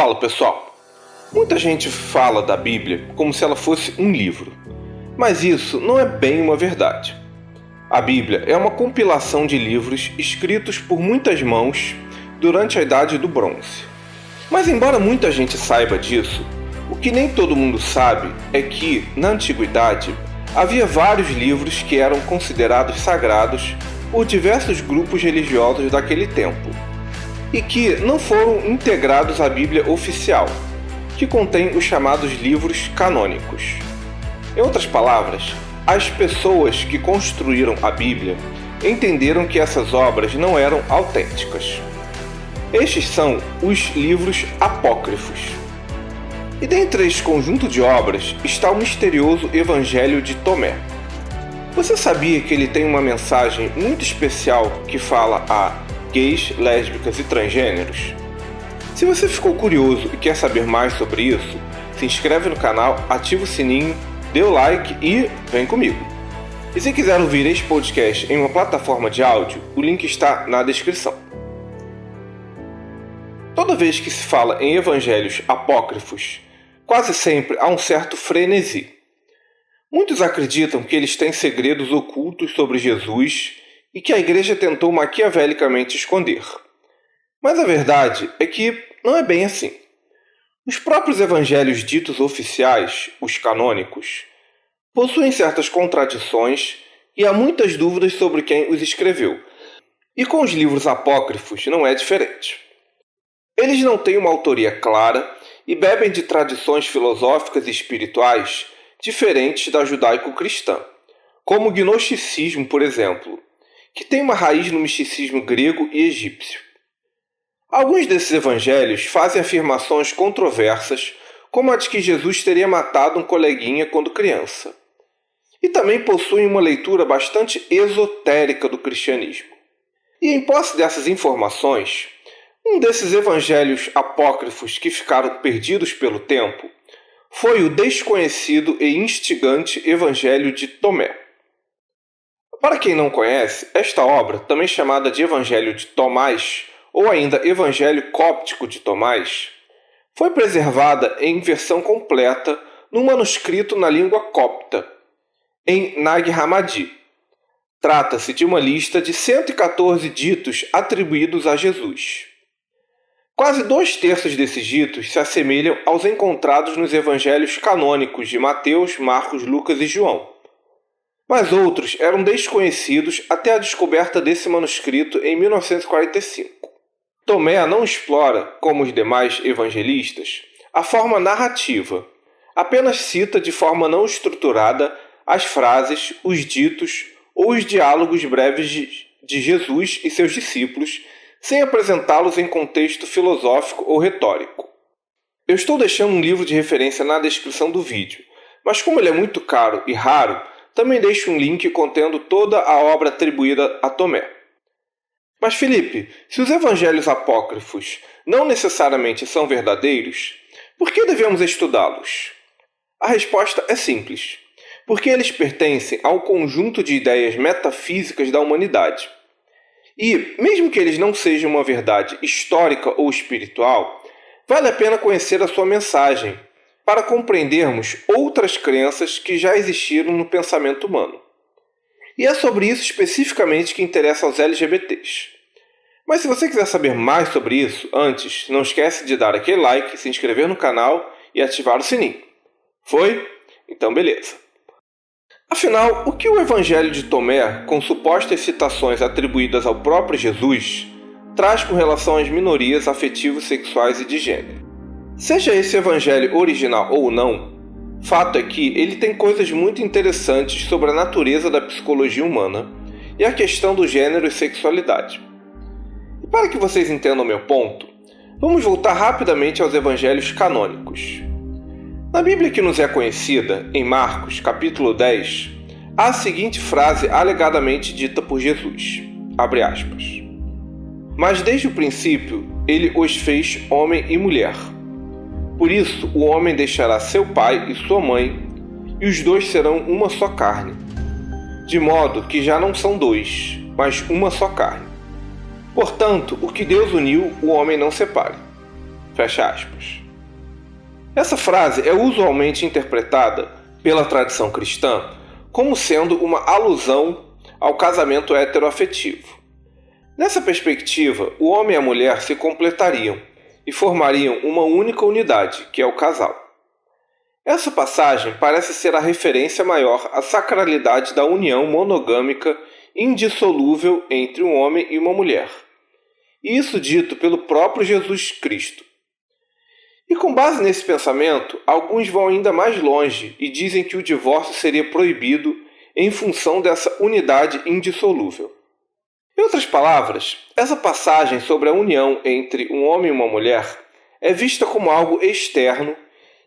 Fala pessoal, muita gente fala da Bíblia como se ela fosse um livro, mas isso não é bem uma verdade. A Bíblia é uma compilação de livros escritos por muitas mãos durante a Idade do Bronze. Mas embora muita gente saiba disso, o que nem todo mundo sabe é que, na Antiguidade, havia vários livros que eram considerados sagrados por diversos grupos religiosos daquele tempo, e que não foram integrados à Bíblia oficial, que contém os chamados livros canônicos. Em outras palavras, as pessoas que construíram a Bíblia entenderam que essas obras não eram autênticas. Estes são os livros apócrifos. E dentre este conjunto de obras está o misterioso Evangelho de Tomé. Você sabia que ele tem uma mensagem muito especial que fala a gays, lésbicas e transgêneros? Se você ficou curioso e quer saber mais sobre isso, se inscreve no canal, ativa o sininho, dê o like e vem comigo. E se quiser ouvir este podcast em uma plataforma de áudio, o link está na descrição. Toda vez que se fala em evangelhos apócrifos, quase sempre há um certo frenesi. Muitos acreditam que eles têm segredos ocultos sobre Jesus e que a igreja tentou maquiavelicamente esconder. Mas a verdade é que não é bem assim. Os próprios evangelhos ditos oficiais, os canônicos, possuem certas contradições e há muitas dúvidas sobre quem os escreveu. E com os livros apócrifos não é diferente. Eles não têm uma autoria clara e bebem de tradições filosóficas e espirituais diferentes da judaico-cristã, como o gnosticismo, por exemplo, que tem uma raiz no misticismo grego e egípcio. Alguns desses evangelhos fazem afirmações controversas, como a de que Jesus teria matado um coleguinha quando criança. E também possuem uma leitura bastante esotérica do cristianismo. E em posse dessas informações, um desses evangelhos apócrifos que ficaram perdidos pelo tempo foi o desconhecido e instigante Evangelho de Tomé. Para quem não conhece, esta obra, também chamada de Evangelho de Tomás, ou ainda Evangelho Cóptico de Tomás, foi preservada em versão completa num manuscrito na língua copta, em Nag Hammadi. Trata-se de uma lista de 114 ditos atribuídos a Jesus. Quase 2/3 desses ditos se assemelham aos encontrados nos evangelhos canônicos de Mateus, Marcos, Lucas e João. Mas outros eram desconhecidos até a descoberta desse manuscrito em 1945. Tomé não explora, como os demais evangelistas, a forma narrativa. Apenas cita de forma não estruturada as frases, os ditos ou os diálogos breves de Jesus e seus discípulos, sem apresentá-los em contexto filosófico ou retórico. Eu estou deixando um livro de referência na descrição do vídeo, mas como ele é muito caro e raro, também deixo um link contendo toda a obra atribuída a Tomé. Mas Felipe, se os evangelhos apócrifos não necessariamente são verdadeiros, por que devemos estudá-los? A resposta é simples, porque eles pertencem a um conjunto de ideias metafísicas da humanidade. E, mesmo que eles não sejam uma verdade histórica ou espiritual, vale a pena conhecer a sua mensagem, para compreendermos outras crenças que já existiram no pensamento humano. E é sobre isso especificamente que interessa aos LGBTs. Mas se você quiser saber mais sobre isso, antes, não esquece de dar aquele like, se inscrever no canal e ativar o sininho. Foi? Então beleza. Afinal, o que o Evangelho de Tomé, com supostas citações atribuídas ao próprio Jesus, traz com relação às minorias afetivos, sexuais e de gênero? Seja esse evangelho original ou não, fato é que ele tem coisas muito interessantes sobre a natureza da psicologia humana e a questão do gênero e sexualidade. E para que vocês entendam meu ponto, vamos voltar rapidamente aos evangelhos canônicos. Na Bíblia que nos é conhecida, em Marcos, capítulo 10, há a seguinte frase alegadamente dita por Jesus, abre aspas, "Mas desde o princípio ele os fez homem e mulher. Por isso o homem deixará seu pai e sua mãe, e os dois serão uma só carne. De modo que já não são dois, mas uma só carne. Portanto, o que Deus uniu, o homem não separe." Fecha aspas. Essa frase é usualmente interpretada pela tradição cristã como sendo uma alusão ao casamento heteroafetivo. Nessa perspectiva, o homem e a mulher se completariam e formariam uma única unidade, que é o casal. Essa passagem parece ser a referência maior à sacralidade da união monogâmica indissolúvel entre um homem e uma mulher. E isso dito pelo próprio Jesus Cristo. E com base nesse pensamento, alguns vão ainda mais longe e dizem que o divórcio seria proibido em função dessa unidade indissolúvel. Em outras palavras, essa passagem sobre a união entre um homem e uma mulher é vista como algo externo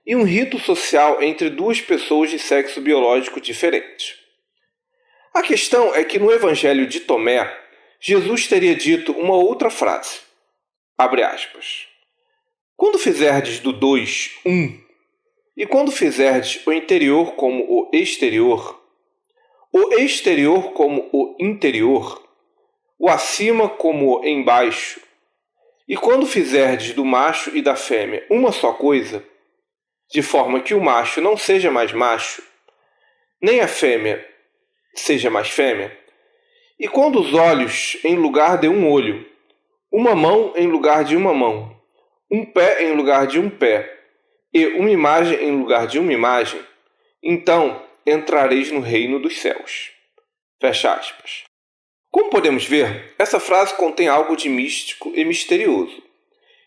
e um rito social entre duas pessoas de sexo biológico diferente. A questão é que no Evangelho de Tomé, Jesus teria dito uma outra frase. Abre aspas. Quando fizerdes do dois um, e quando fizerdes o interior como o exterior como o interior, o acima como o embaixo, e quando fizerdes do macho e da fêmea uma só coisa, de forma que o macho não seja mais macho, nem a fêmea seja mais fêmea, e quando os olhos em lugar de um olho, uma mão em lugar de uma mão, um pé em lugar de um pé, e uma imagem em lugar de uma imagem, então entrareis no reino dos céus. Fecha aspas. Como podemos ver, essa frase contém algo de místico e misterioso.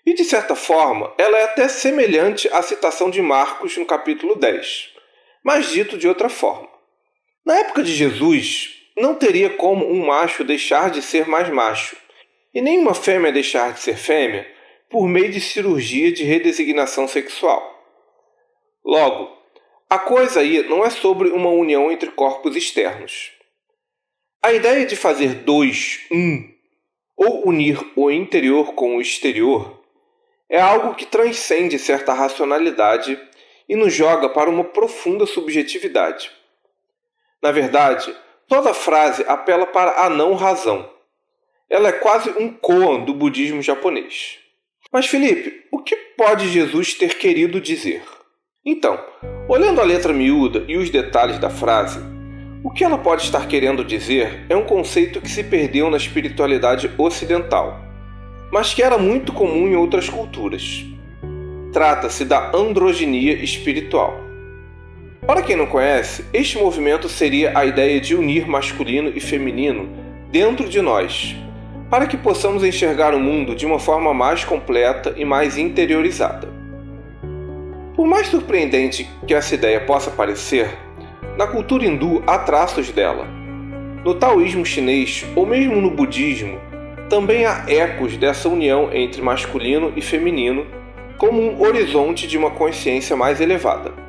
E, de certa forma, ela é até semelhante à citação de Marcos no capítulo 10, mas dito de outra forma. Na época de Jesus, não teria como um macho deixar de ser mais macho, e nem uma fêmea deixar de ser fêmea, por meio de cirurgia de redesignação sexual. Logo, a coisa aí não é sobre uma união entre corpos externos. A ideia de fazer dois um, ou unir o interior com o exterior, é algo que transcende certa racionalidade e nos joga para uma profunda subjetividade. Na verdade, toda frase apela para a não-razão. Ela é quase um koan do budismo japonês. Mas Felipe, o que pode Jesus ter querido dizer? Então, olhando a letra miúda e os detalhes da frase, o que ela pode estar querendo dizer é um conceito que se perdeu na espiritualidade ocidental, mas que era muito comum em outras culturas. Trata-se da androginia espiritual. Para quem não conhece, este movimento seria a ideia de unir masculino e feminino dentro de nós, para que possamos enxergar o mundo de uma forma mais completa e mais interiorizada. Por mais surpreendente que essa ideia possa parecer, na cultura hindu há traços dela. No taoísmo chinês, ou mesmo no budismo, também há ecos dessa união entre masculino e feminino como um horizonte de uma consciência mais elevada.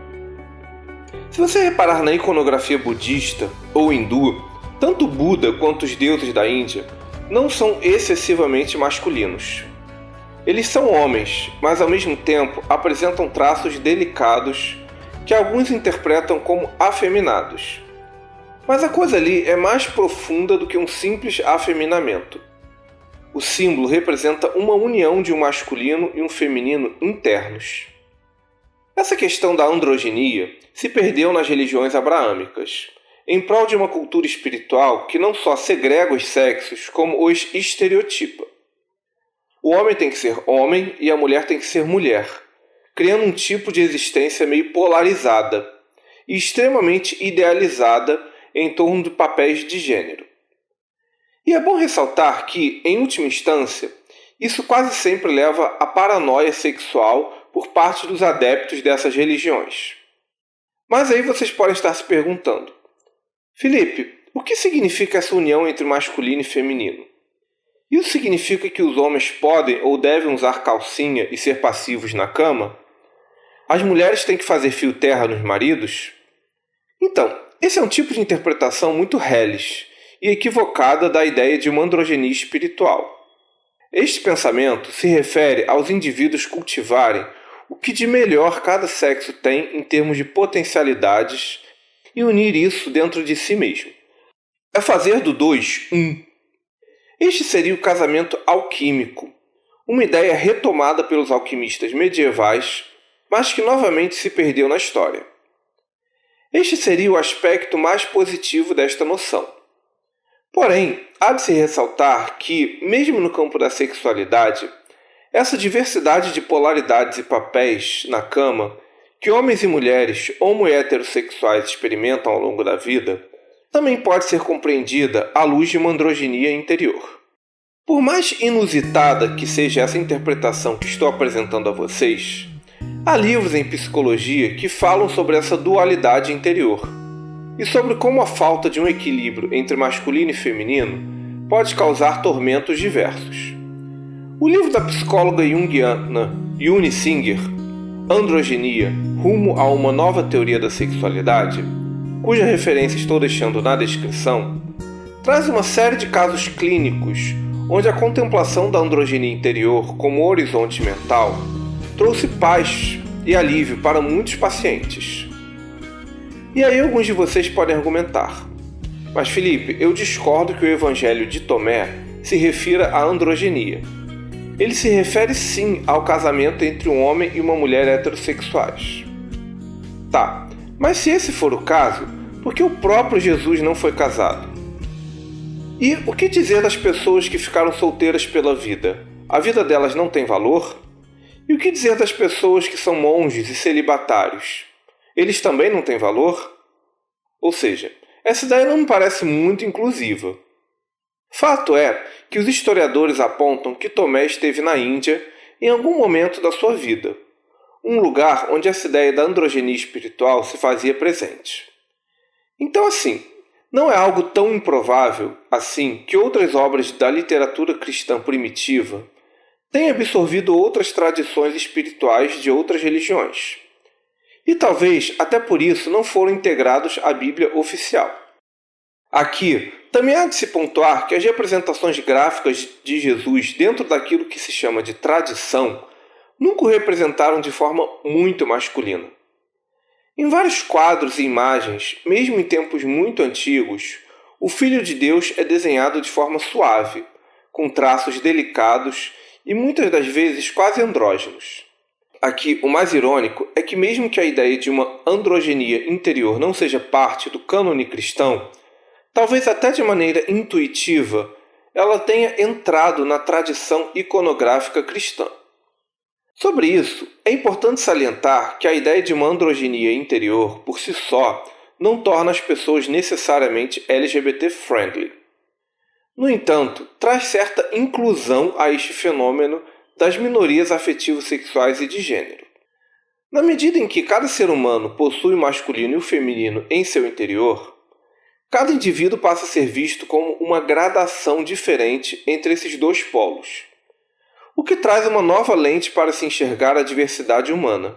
Se você reparar na iconografia budista ou hindu, tanto Buda quanto os deuses da Índia não são excessivamente masculinos. Eles são homens, mas ao mesmo tempo apresentam traços delicados que alguns interpretam como afeminados. Mas a coisa ali é mais profunda do que um simples afeminamento. O símbolo representa uma união de um masculino e um feminino internos. Essa questão da androginia se perdeu nas religiões abraâmicas, em prol de uma cultura espiritual que não só segrega os sexos, como os estereotipa. O homem tem que ser homem e a mulher tem que ser mulher, criando um tipo de existência meio polarizada e extremamente idealizada em torno de papéis de gênero. E é bom ressaltar que, em última instância, isso quase sempre leva à paranoia sexual por parte dos adeptos dessas religiões. Mas aí vocês podem estar se perguntando: Felipe, o que significa essa união entre masculino e feminino? Isso significa que os homens podem ou devem usar calcinha e ser passivos na cama? As mulheres têm que fazer fio terra nos maridos? Então, esse é um tipo de interpretação muito hellish e equivocada da ideia de uma androginia espiritual. Este pensamento se refere aos indivíduos cultivarem o que de melhor cada sexo tem em termos de potencialidades e unir isso dentro de si mesmo. É fazer do dois um. Este seria o casamento alquímico, uma ideia retomada pelos alquimistas medievais, mas que novamente se perdeu na história. Este seria o aspecto mais positivo desta noção. Porém, há de se ressaltar que, mesmo no campo da sexualidade, essa diversidade de polaridades e papéis na cama que homens e mulheres homo e heterossexuais experimentam ao longo da vida também pode ser compreendida à luz de uma androginia interior. Por mais inusitada que seja essa interpretação que estou apresentando a vocês, há livros em psicologia que falam sobre essa dualidade interior e sobre como a falta de um equilíbrio entre masculino e feminino pode causar tormentos diversos. O livro da psicóloga junguiana June Singer, Androginia, rumo a uma nova teoria da sexualidade, cuja referência estou deixando na descrição, traz uma série de casos clínicos onde a contemplação da androginia interior como horizonte mental trouxe paz e alívio para muitos pacientes. E aí alguns de vocês podem argumentar: mas Felipe, eu discordo que o Evangelho de Tomé se refira à androginia. Ele se refere sim ao casamento entre um homem e uma mulher heterossexuais. Tá, mas se esse for o caso, por que o próprio Jesus não foi casado? E o que dizer das pessoas que ficaram solteiras pela vida? A vida delas não tem valor? E o que dizer das pessoas que são monges e celibatários? Eles também não têm valor? Ou seja, essa ideia não me parece muito inclusiva. Fato é que os historiadores apontam que Tomé esteve na Índia em algum momento da sua vida, um lugar onde essa ideia da androginia espiritual se fazia presente. Então, assim, não é algo tão improvável assim que outras obras da literatura cristã primitiva tenham absorvido outras tradições espirituais de outras religiões. E talvez até por isso não foram integrados à Bíblia oficial. Aqui, também há de se pontuar que as representações gráficas de Jesus dentro daquilo que se chama de tradição nunca o representaram de forma muito masculina. Em vários quadros e imagens, mesmo em tempos muito antigos, o Filho de Deus é desenhado de forma suave, com traços delicados e muitas das vezes quase andrógenos. Aqui, o mais irônico é que mesmo que a ideia de uma androginia interior não seja parte do cânone cristão, talvez até de maneira intuitiva, ela tenha entrado na tradição iconográfica cristã. Sobre isso, é importante salientar que a ideia de uma androginia interior, por si só, não torna as pessoas necessariamente LGBT-friendly. No entanto, traz certa inclusão a este fenômeno das minorias afetivo-sexuais e de gênero. Na medida em que cada ser humano possui o masculino e o feminino em seu interior, cada indivíduo passa a ser visto como uma gradação diferente entre esses dois polos, o que traz uma nova lente para se enxergar a diversidade humana.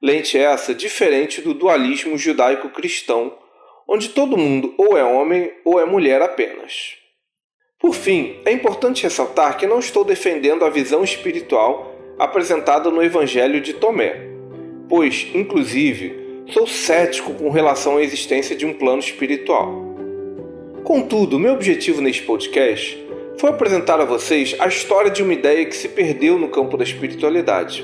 Lente essa diferente do dualismo judaico-cristão, onde todo mundo ou é homem ou é mulher apenas. Por fim, é importante ressaltar que não estou defendendo a visão espiritual apresentada no Evangelho de Tomé, pois, inclusive, sou cético com relação à existência de um plano espiritual. Contudo, meu objetivo neste podcast foi apresentar a vocês a história de uma ideia que se perdeu no campo da espiritualidade.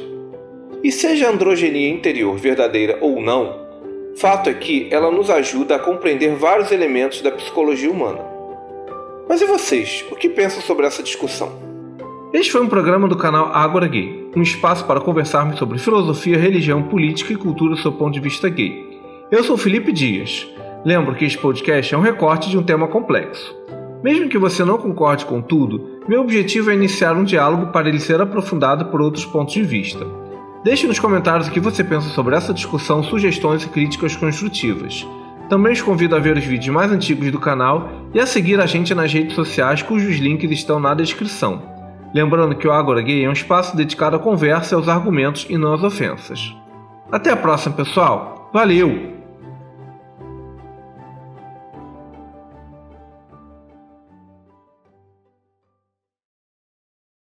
E seja a androginia interior verdadeira ou não, fato é que ela nos ajuda a compreender vários elementos da psicologia humana. Mas e vocês, o que pensam sobre essa discussão? Este foi um programa do canal Ágora Gay, um espaço para conversarmos sobre filosofia, religião, política e cultura sob o ponto de vista gay. Eu sou Felipe Dias. Lembro que este podcast é um recorte de um tema complexo. Mesmo que você não concorde com tudo, meu objetivo é iniciar um diálogo para ele ser aprofundado por outros pontos de vista. Deixe nos comentários o que você pensa sobre essa discussão, sugestões e críticas construtivas. Também os convido a ver os vídeos mais antigos do canal e a seguir a gente nas redes sociais cujos links estão na descrição. Lembrando que o Ágora Gay é um espaço dedicado à conversa e aos argumentos e não às ofensas. Até a próxima, pessoal! Valeu!